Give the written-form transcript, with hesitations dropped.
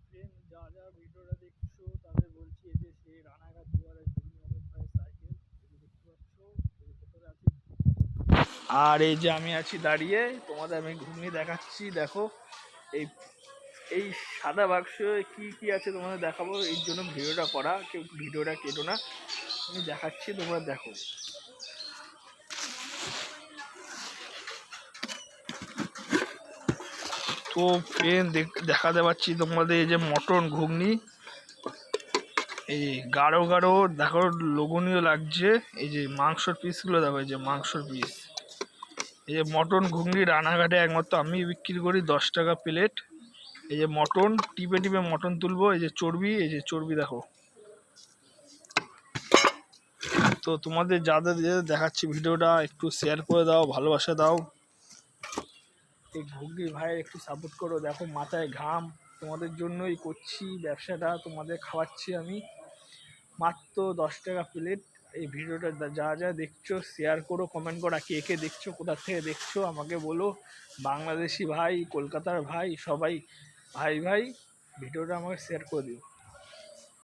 Friend যা ভিডিওটা দেখছো তাদের বলছি, এই যে সেই রানাঘাট দুয়ারে ঘুগনি অমিত ভাইয়ের সাইকেল, এই যে দেখতে পাচ্ছ, এই যে ভেতরে আছে। আর এই যে আমি আছি দাঁড়িয়ে, তোমাদের আমি ঘুগনি দেখাচ্ছি। দেখো এই এই সাদা বাক্সে কি কি আছে তোমাদের দেখাবো, এই জন্য ভিডিওটা করা। কেউ ভিডিওটা কেটো না, আমি দেখাচ্ছি, তোমরা দেখো। তো ফ্রেন্ড দেখাতে পাচ্ছি তোমাদের এই যে মটন ঘুগনি, এই গাঢ় গাঢ় দেখো, লোভনীয় লাগছে। এই যে মাংসর পিসগুলো দেখো, এই যে মাংসর পিস। এই যে মটন ঘুগনি রানাঘাটে একমাত্র আমি বিক্রি করি, 10 টাকা প্লেট। এই যে মটন টিপে টিপে মটন তুলবো, এই যে চর্বি, এই যে চর্বি দেখো। তো তোমাদের যাদের দেখাচ্ছি ভিডিওটা একটু শেয়ার করে দাও, ভালোবাসা দাও। এই ঘুগনি ভাই একটু সাপোর্ট করো। দেখো মাথায় ঘাম, তোমাদের জন্যই করছি ব্যবসাটা, তোমাদের খাওয়াচ্ছি আমি মাত্র 10 টাকা প্লেট। এই ভিডিওটা যা যা দেখছো শেয়ার করো, কমেন্ট করো, কে কে দেখছো, কোথা থেকে দেখছো আমাকে বলো। বাংলাদেশি ভাই, কলকাতার ভাই, সবাই ভাই ভাই, ভিডিওটা আমাকে শেয়ার করে দিও।